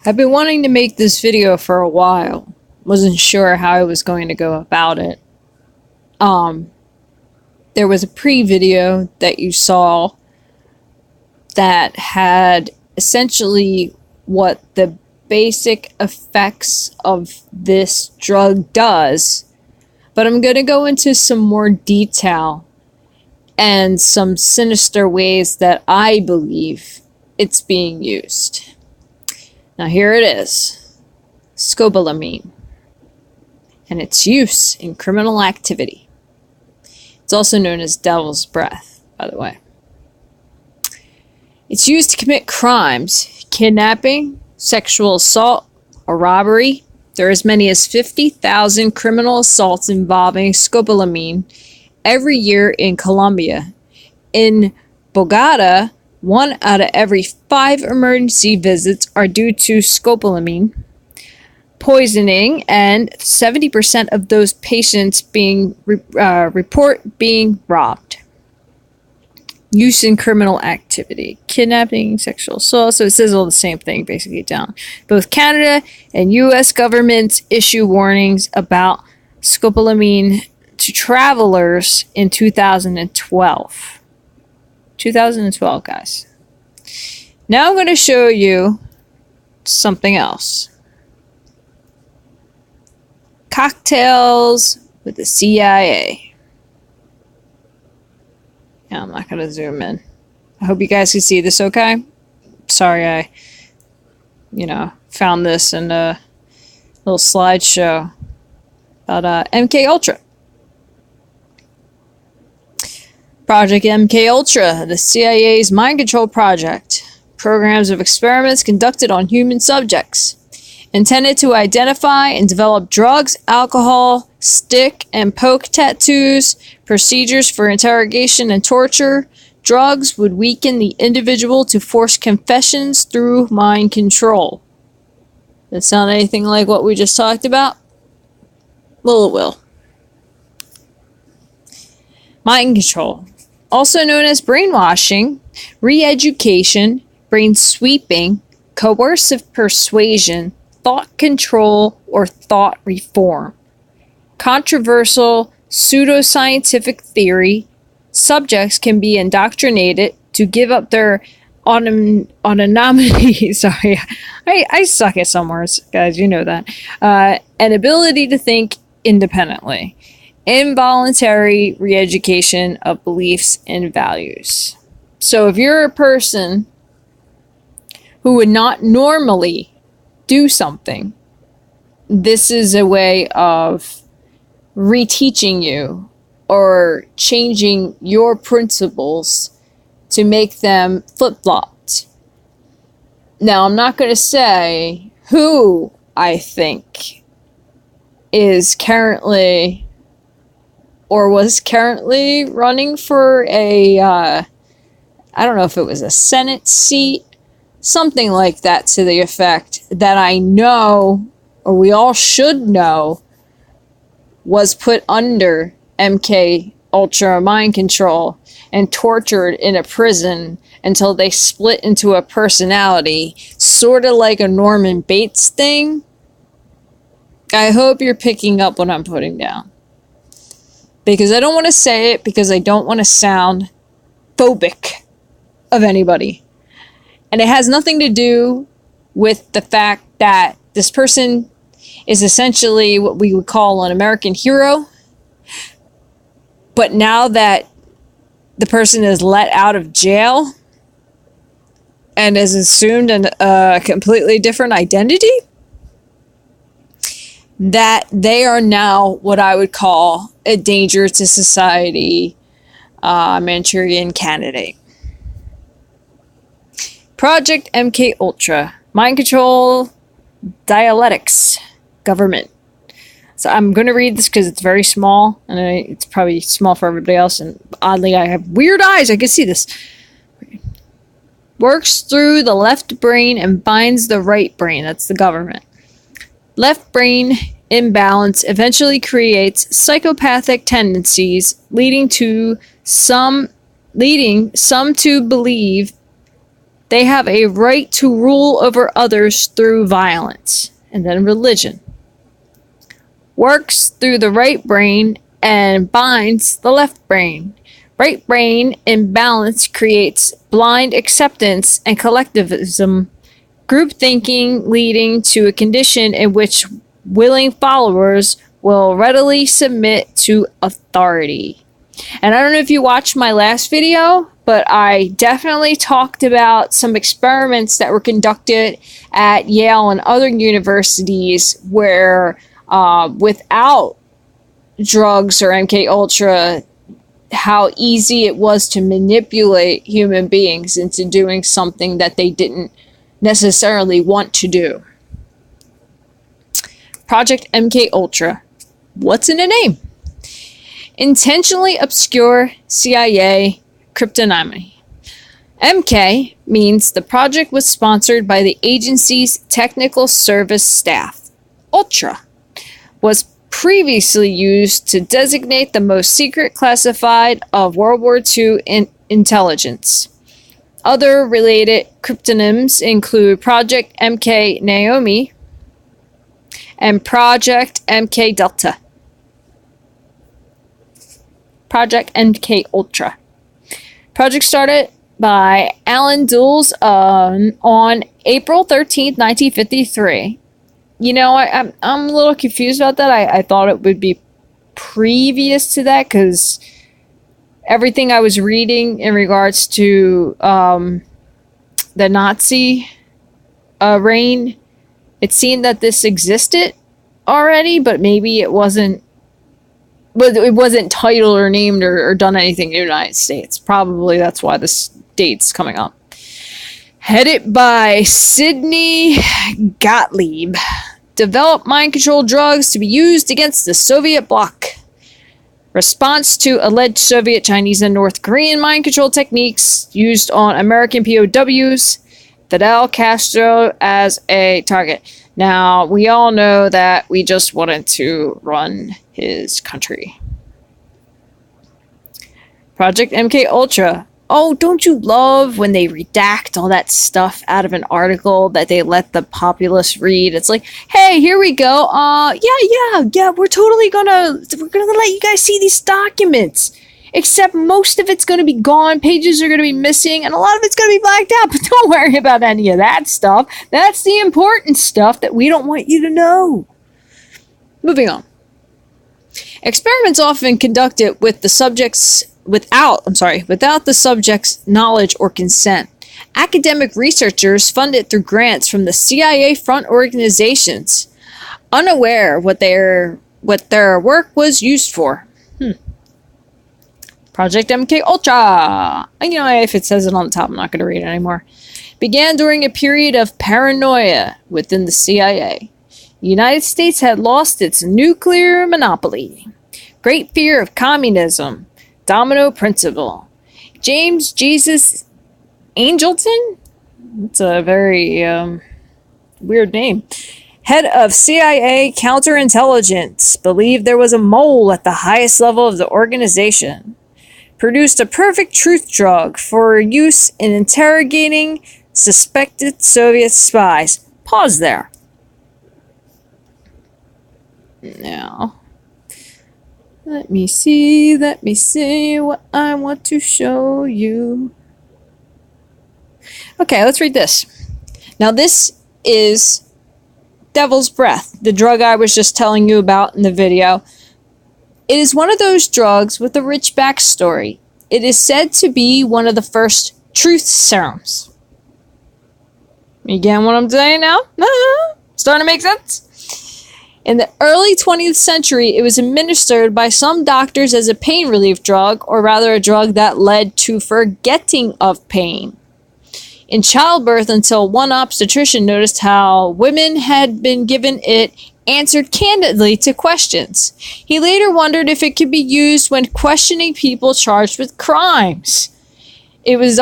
I've been wanting to make this video for a while. Wasn't sure how I was going to go about it. There was a pre-video that you saw that had essentially what the basic effects of this drug does, but I'm going to go into some more detail and some sinister ways that I believe it's being used. Now here it is, scopolamine, and its use in criminal activity. It's also known as devil's breath, by the way. It's used to commit crimes, kidnapping, sexual assault, or robbery. There are as many as 50,000 criminal assaults involving scopolamine every year in Colombia. In Bogota, 1 out of every 5 emergency visits are due to scopolamine poisoning, and 70% of those patients report being robbed. Use in criminal activity, kidnapping, sexual assault. So it says all the same thing basically down. Both Canada and U.S. governments issue warnings about scopolamine to travelers in 2012. 2012, guys. Now I'm going to show you something else. Cocktails with the CIA. Yeah, I'm not going to zoom in. I hope you guys can see this okay. Sorry I, found this in a little slideshow about Mkultra. Project Mkultra, the CIA's mind control project. Programs of experiments conducted on human subjects. Intended to identify and develop drugs, alcohol, stick and poke tattoos, procedures for interrogation and torture. Drugs would weaken the individual to force confessions through mind control. That sound anything like what we just talked about? Well, it will. Mind control, also known as brainwashing, re-education, brain sweeping, coercive persuasion, thought control, or thought reform. Controversial pseudoscientific theory. Subjects can be indoctrinated to give up their autonomy. Sorry, I suck at some words, guys. You know that. An ability to think independently. Involuntary re-education of beliefs and values. So if you're a person who would not normally do something, this is a way of reteaching you or changing your principles to make them flip-flopped. Now, I'm not going to say who I think is currently or was currently running for a, I don't know if it was a Senate seat, something like that to the effect that I know, or we all should know, was put under Mkultra mind control and tortured in a prison until they split into a personality, sort of like a Norman Bates thing. I hope you're picking up what I'm putting down. Because I don't want to say it, because I don't want to sound phobic of anybody. And it has nothing to do with the fact that this person is essentially what we would call an American hero. But now that the person is let out of jail and has assumed a completely different identity, that they are now what I would call a danger to society, Manchurian Candidate. Project Mkultra, mind control, dialectics, government. So I'm going to read this because it's very small, and it's probably small for everybody else, and oddly I have weird eyes, I can see this. Works through the left brain and binds the right brain, that's the government. Left brain imbalance eventually creates psychopathic tendencies, leading some to believe They have a right to rule over others through violence. And then religion. Works through the right brain and binds the left brain. Right brain imbalance creates blind acceptance and collectivism, group thinking leading to a condition in which willing followers will readily submit to authority. And I don't know if you watched my last video, but I definitely talked about some experiments that were conducted at Yale and other universities where without drugs or Mkultra, how easy it was to manipulate human beings into doing something that they didn't necessarily want to do. Project Mkultra. What's in a name? Intentionally obscure CIA cryptonymy. MK means the project was sponsored by the agency's technical service staff. Ultra was previously used to designate the most secret classified of World War II intelligence. Other related cryptonyms include Project MK Naomi and Project MK Delta. Project Mkultra. Project started by Alan Dulles on April 13th, 1953. You know, I'm a little confused about that. I thought it would be previous to that because everything I was reading in regards to the Nazi reign, it seemed that this existed already, but maybe it wasn't. But it wasn't titled or named or done anything in the United States. Probably that's why this date's coming up. Headed by Sidney Gottlieb. Developed mind control drugs to be used against the Soviet bloc. Response to alleged Soviet, Chinese, and North Korean mind control techniques used on American POWs. Fidel Castro as a target. Now, we all know that we just wanted to run his country. Project Mkultra. Oh, don't you love when they redact all that stuff out of an article that they let the populace read? It's like, hey, here we go. Yeah, we're gonna let you guys see these documents. Except most of it's going to be gone, pages are going to be missing, and a lot of it's going to be blacked out. But don't worry about any of that stuff. That's the important stuff that we don't want you to know. Moving on. Experiments often conducted with the subjects without the subject's knowledge or consent. Academic researchers funded through grants from the CIA front organizations, unaware what their work was used for. Project Mkultra. You know, if it says it on the top, I'm not going to read it anymore. Began during a period of paranoia within the CIA. The United States had lost its nuclear monopoly. Great fear of communism. Domino principle. James Jesus Angleton? That's a very weird name. Head of CIA counterintelligence. Believed there was a mole at the highest level of the organization. Produced a perfect truth drug for use in interrogating suspected Soviet spies. Pause there. Now, let me see what I want to show you. Okay, let's read this. Now, this is Devil's Breath, the drug I was just telling you about in the video. It is one of those drugs with a rich backstory. It is said to be one of the first truth serums. You getting what I'm saying now? Starting to make sense? In the early 20th century, it was administered by some doctors as a pain relief drug, or rather a drug that led to forgetting of pain. In childbirth, until one obstetrician noticed how women had been given it answered candidly to questions. He later wondered if it could be used when questioning people charged with crimes. It was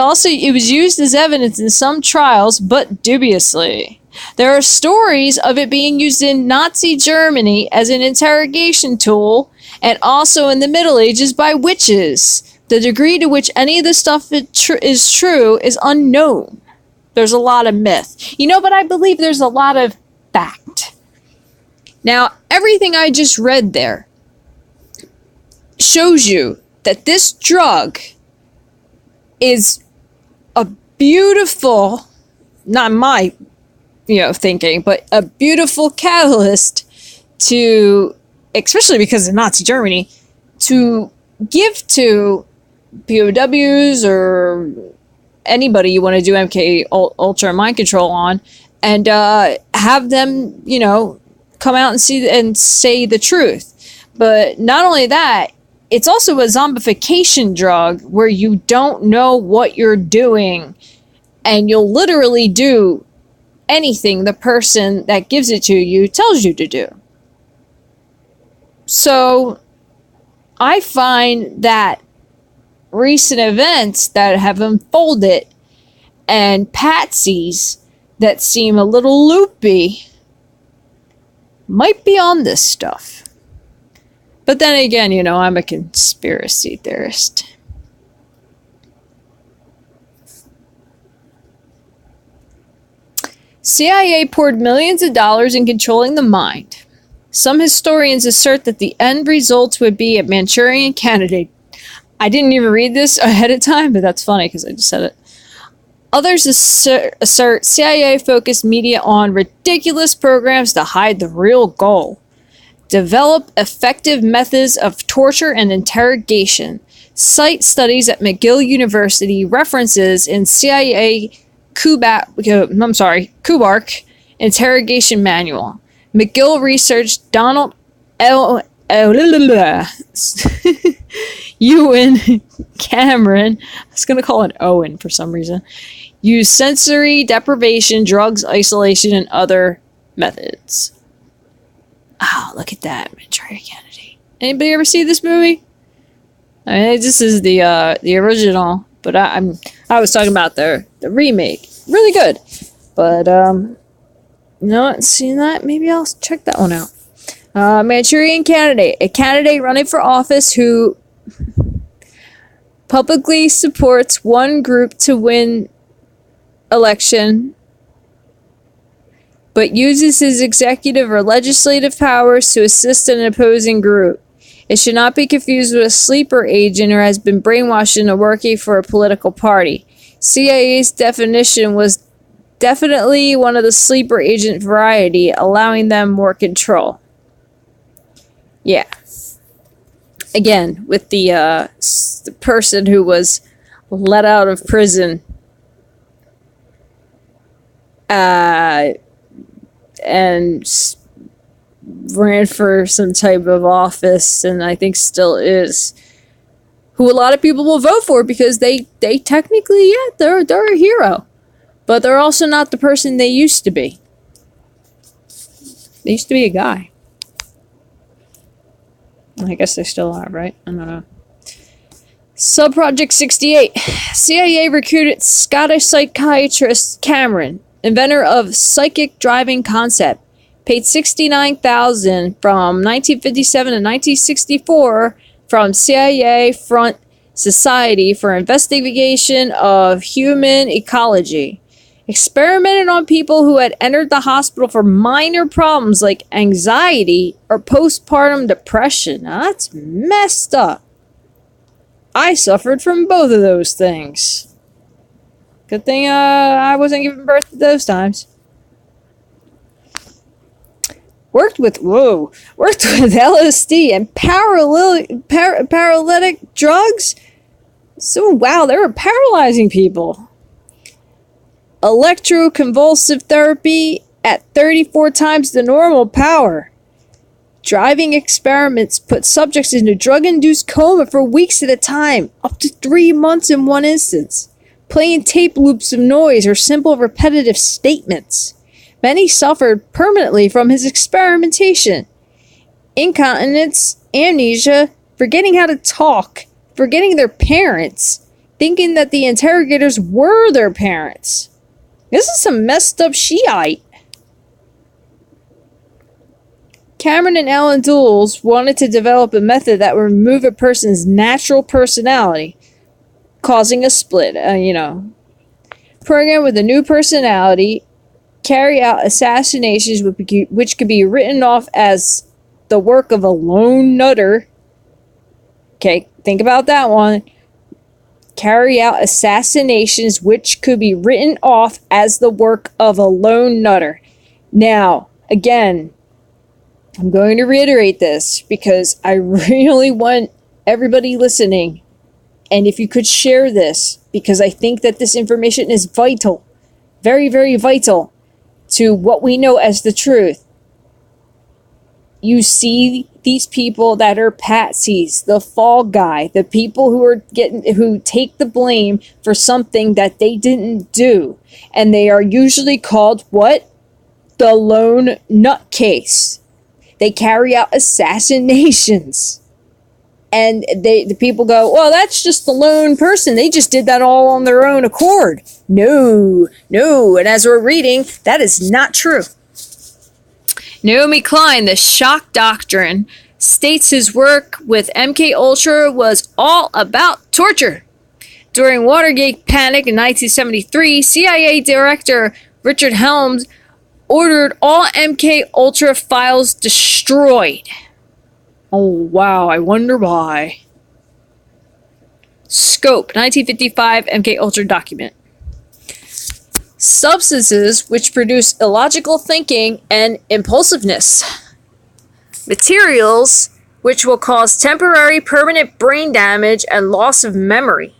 used as evidence in some trials, but dubiously. There are stories of it being used in Nazi Germany as an interrogation tool, and also in the Middle Ages by witches. The degree to which any of this stuff is true is unknown. There's a lot of myth. But I believe there's a lot of fact. Now, everything I just read there shows you that this drug is a beautiful, not my, thinking, but a beautiful catalyst to, especially because of Nazi Germany, to give to POWs or anybody you want to do MK Ultra mind control on, and have them, come out and say the truth. But not only that, it's also a zombification drug where you don't know what you're doing, and you'll literally do anything the person that gives it to you tells you to do. So I find that recent events that have unfolded and patsies that seem a little loopy might be on this stuff. But then again, I'm a conspiracy theorist. CIA poured millions of dollars in controlling the mind. Some historians assert that the end result would be a Manchurian Candidate. I didn't even read this ahead of time, but that's funny because I just said it. Others assert CIA focused media on ridiculous programs to hide the real goal. Develop effective methods of torture and interrogation. Cite studies at McGill University, references in CIA Kubark interrogation manual. McGill research Donald Ewan Cameron, I was going to call it Owen for some reason, use sensory deprivation, drugs, isolation, and other methods. Oh, look at that, Manchurian Candidate. Anybody ever see this movie? I mean, this is the original, but I was talking about the remake. Really good. But, not seeing that, maybe I'll check that one out. Manchurian Candidate, a candidate running for office who publicly supports one group to win election, but uses his executive or legislative powers to assist an opposing group. It should not be confused with a sleeper agent or has been brainwashed into working for a political party. CIA's definition was definitely one of the sleeper agent variety, allowing them more control. Yeah. Again, with the person who was let out of prison and ran for some type of office, and I think still is, who a lot of people will vote for because they technically, they're a hero. But they're also not the person they used to be. They used to be a guy. I guess they still are, right? I don't know. Subproject 68. CIA recruited Scottish psychiatrist Cameron, inventor of psychic driving concept, paid $69,000 from 1957 to 1964 from CIA Front Society for Investigation of Human Ecology. Experimented on people who had entered the hospital for minor problems like anxiety or postpartum depression. Now, that's messed up. I suffered from both of those things. Good thing I wasn't giving birth at those times. Worked with LSD and paralytic drugs. So wow, they were paralyzing people. Electroconvulsive therapy at 34 times the normal power. Driving experiments put subjects into drug-induced coma for weeks at a time, up to 3 months in one instance. Playing tape loops of noise or simple repetitive statements. Many suffered permanently from his experimentation. Incontinence, amnesia, forgetting how to talk, forgetting their parents, thinking that the interrogators were their parents. This is some messed up Shiite. Cameron and Alan Dulles wanted to develop a method that would remove a person's natural personality, causing a split, programmed with a new personality, carry out assassinations which could be written off as the work of a lone nutter. Okay, think about that one. Carry out assassinations which could be written off as the work of a lone nutter. Now, again, I'm going to reiterate this because I really want everybody listening, and if you could share this, because I think that this information is vital, very, very vital to what we know as the truth. You see these people that are patsies, the fall guy, the people who take the blame for something that they didn't do, and they are usually called what? The lone nutcase. They carry out assassinations. And the people go, well, that's just the lone person. They just did that all on their own accord. No. And as we're reading, that is not true. Naomi Klein, The Shock Doctrine, states his work with Mkultra was all about torture. During Watergate panic in 1973, CIA Director Richard Helms ordered all Mkultra files destroyed. Oh, wow, I wonder why. Scope, 1955 Mkultra document. Substances which produce illogical thinking and impulsiveness. Materials which will cause temporary permanent brain damage and loss of memory.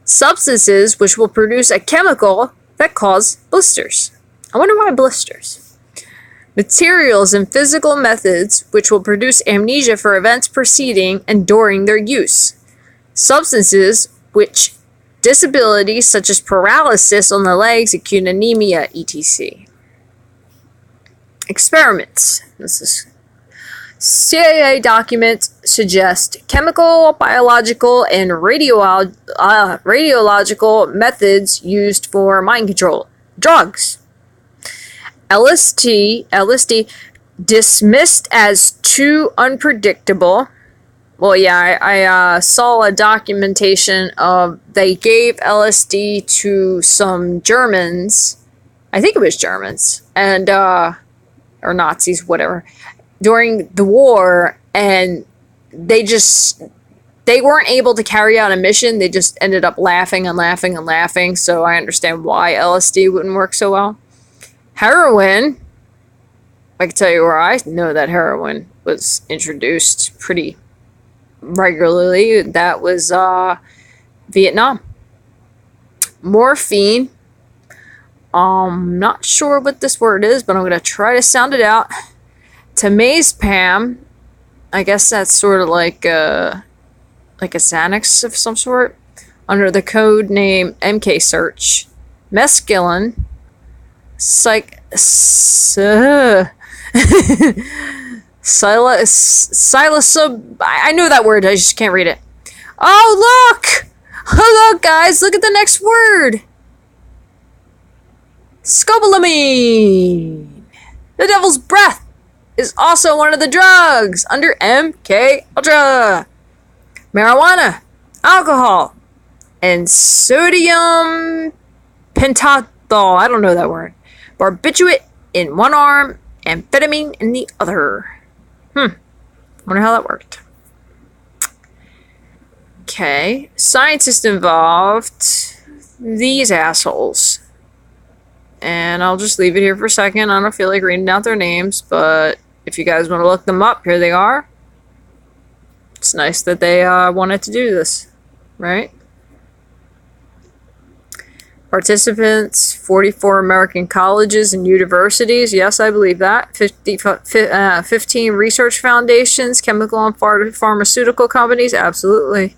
Substances which will produce a chemical that cause blisters. I wonder why blisters. Materials and physical methods which will produce amnesia for events preceding and during their use. Substances which disabilities such as paralysis on the legs, acute anemia, etc. Experiments. This is CIA documents suggest chemical, biological, and radiological methods used for mind control. Drugs. LSD dismissed as too unpredictable. Well, yeah, I saw a documentation of they gave LSD to some Germans. I think it was Germans and or Nazis, whatever, during the war, and they weren't able to carry out a mission. They just ended up laughing and laughing and laughing. So I understand why LSD wouldn't work so well. Heroin. I can tell you where I know that heroin was introduced pretty regularly. That was Vietnam. Morphine. Not sure what this word is, but I'm going to try to sound it out. Temazepam. I guess that's sort of like a Xanax of some sort. Under the code name MK Search. Mescaline. Psilocybin. I know that word, I just can't read it. Oh, look! Oh, look, guys, look at the next word. Scopolamine. The devil's breath is also one of the drugs under Mkultra. Marijuana, alcohol, and sodium pentothal. I don't know that word. Barbiturate in one arm, amphetamine in the other. Wonder how that worked. Okay. Scientists involved. These assholes. And I'll just leave it here for a second. I don't feel like reading out their names, but if you guys want to look them up, here they are. It's nice that they wanted to do this, right? Participants, 44 American colleges and universities. Yes, I believe that. 15 research foundations, chemical and pharmaceutical companies. Absolutely.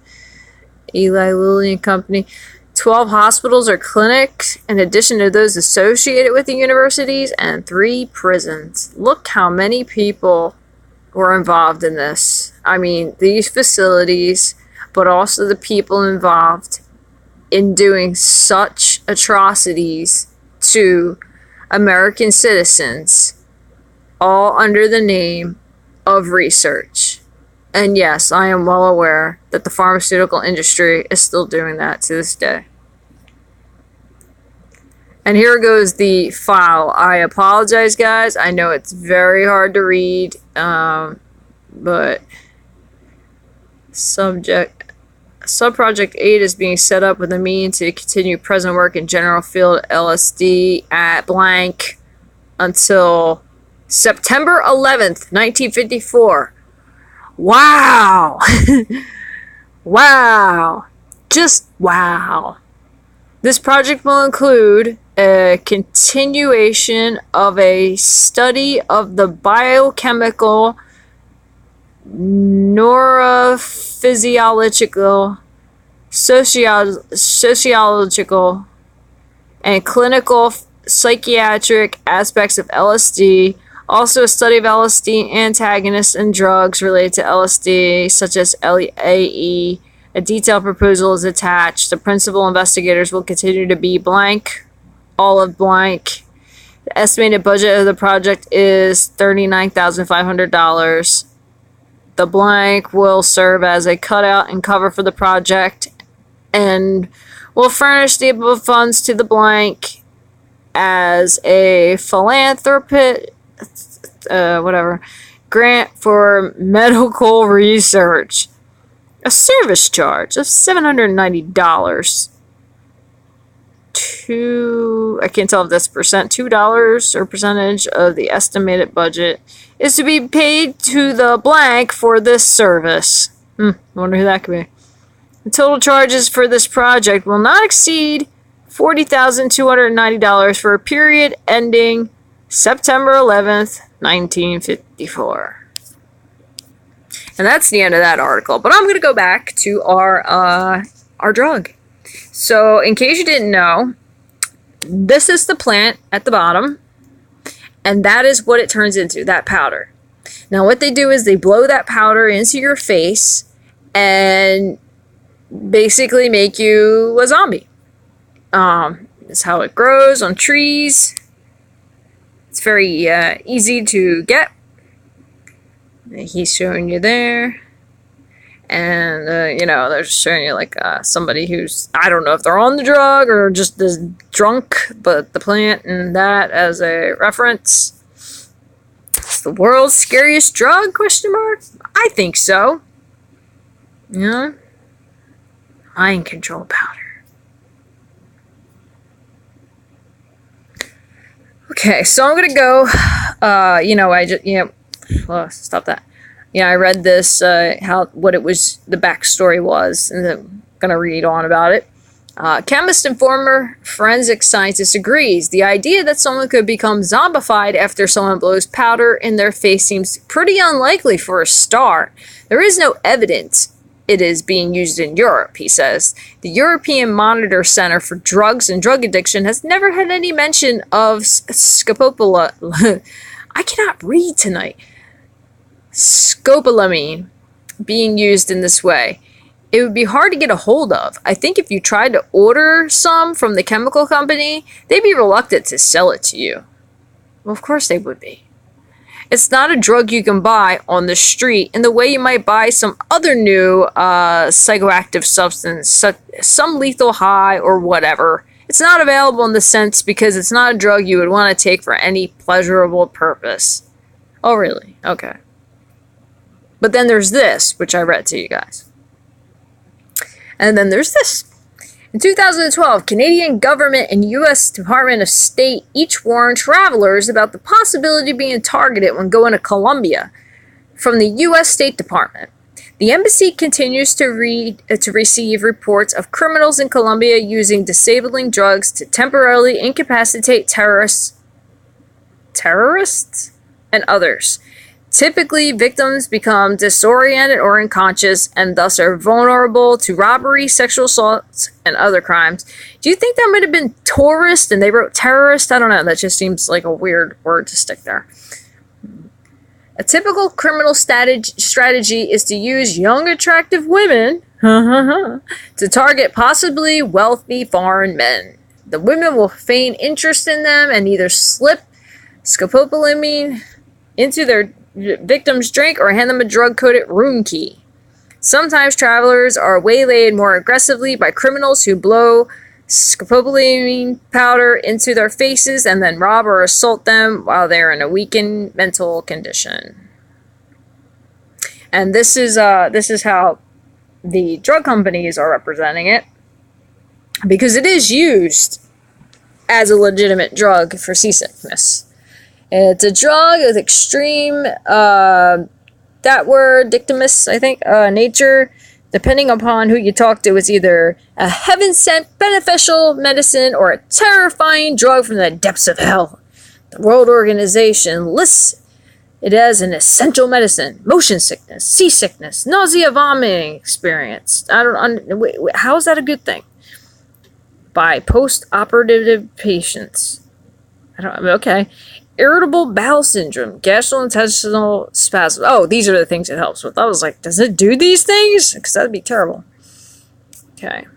Eli Lilly and Company. 12 hospitals or clinics, in addition to those associated with the universities, and 3 prisons. Look how many people were involved in this. I mean, these facilities, but also the people involved in doing such atrocities to American citizens, all under the name of research. And yes, I am well aware that the pharmaceutical industry is still doing that to this day. And here goes the file. I apologize, guys. I know it's very hard to read, but Subproject 8 is being set up with a means to continue present work in general field LSD at blank until September 11th, 1954. Wow! Wow! Just wow. This project will include a continuation of a study of the biochemical, neurophysiological, sociological, and clinical psychiatric aspects of LSD. Also, a study of LSD antagonists and drugs related to LSD, such as LAE. A detailed proposal is attached. The principal investigators will continue to be blank, all of blank. The estimated budget of the project is $39,500. The blank will serve as a cutout and cover for the project and will furnish the above funds to the blank as a philanthropic grant for medical research. A service charge of $790 I can't tell if that's $2 or percentage of the estimated budget is to be paid to the blank for this service. Wonder who that could be. The total charges for this project will not exceed $40,290 for a period ending September 11th, 1954. And that's the end of that article. But I'm going to go back to our drug. So, in case you didn't know, this is the plant at the bottom. And that is what it turns into, that powder. Now, what they do is they blow that powder into your face and basically make you a zombie. That's how it grows on trees. It's very easy to get. He's showing you there. And, they're just showing you like somebody who's, I don't know if they're on the drug or just is drunk, but the plant and that as a reference. It's the world's scariest drug, ? I think so. Yeah. Mind control powder. Okay, so I'm gonna go, stop that. I read this, what it was, the backstory was, and I'm gonna read on about it. Chemist and former forensic scientist agrees. The idea that someone could become zombified after someone blows powder in their face seems pretty unlikely for a start. There is no evidence it is being used in Europe, he says. The European Monitor Center for Drugs and Drug Addiction has never had any mention of Scopolamine. I cannot read tonight. Scopolamine being used in this way. It would be hard to get a hold of. I think if you tried to order some from the chemical company, they'd be reluctant to sell it to you. Well, of course they would be. It's not a drug you can buy on the street in the way you might buy some other new psychoactive substance, some lethal high or whatever. It's not available in the sense because it's not a drug you would want to take for any pleasurable purpose. Oh, really? Okay. But then there's this, which I read to you guys. And then there's this. In 2012, Canadian government and U.S. Department of State each warned travelers about the possibility of being targeted when going to Colombia from the U.S. State Department. The embassy continues to receive reports of criminals in Colombia using disabling drugs to temporarily incapacitate terrorists and others. Typically, victims become disoriented or unconscious and thus are vulnerable to robbery, sexual assaults, and other crimes. Do you think that might have been tourist and they wrote terrorist? I don't know. That just seems like a weird word to stick there. A typical criminal strategy is to use young, attractive women to target possibly wealthy foreign men. The women will feign interest in them and either slip scopolamine into their victim's drink or hand them a drug-coated room key. Sometimes travelers are waylaid more aggressively by criminals who blow scopolamine powder into their faces and then rob or assault them while they're in a weakened mental condition. And this is how the drug companies are representing it, because it is used as a legitimate drug for seasickness. It's a drug with extreme, that word, dictamus, I think, nature. Depending upon who you talk to, it's either a heaven-sent beneficial medicine or a terrifying drug from the depths of hell. The World Organization lists it as an essential medicine. Motion sickness, seasickness, nausea, vomiting experience. How is that a good thing? By post-operative patients. Okay. Irritable bowel syndrome, gastrointestinal spasm. Oh, these are the things it helps with. I was like, does it do these things? Because that'd be terrible. Okay.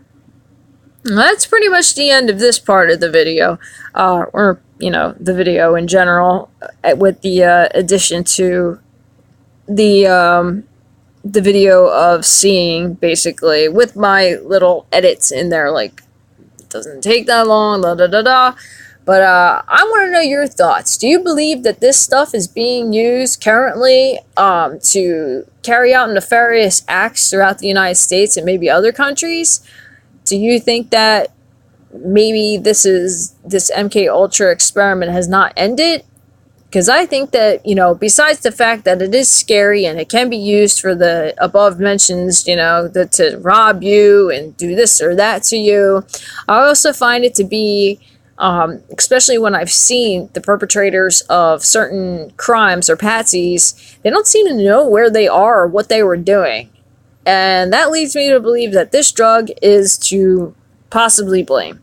Well, that's pretty much the end of this part of the video. Or, the video in general, with the addition to the video of seeing, basically, with my little edits in there, like, it doesn't take that long, da-da-da-da. But I want to know your thoughts. Do you believe that this stuff is being used currently to carry out nefarious acts throughout the United States and maybe other countries? Do you think that maybe this Mkultra experiment has not ended? Because I think that, besides the fact that it is scary and it can be used for the above mentions, to rob you and do this or that to you, I also find it to be, especially when I've seen the perpetrators of certain crimes or patsies, they don't seem to know where they are or what they were doing. And that leads me to believe that this drug is to possibly blame.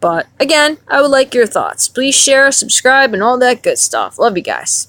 But again, I would like your thoughts. Please share, subscribe, and all that good stuff. Love you guys.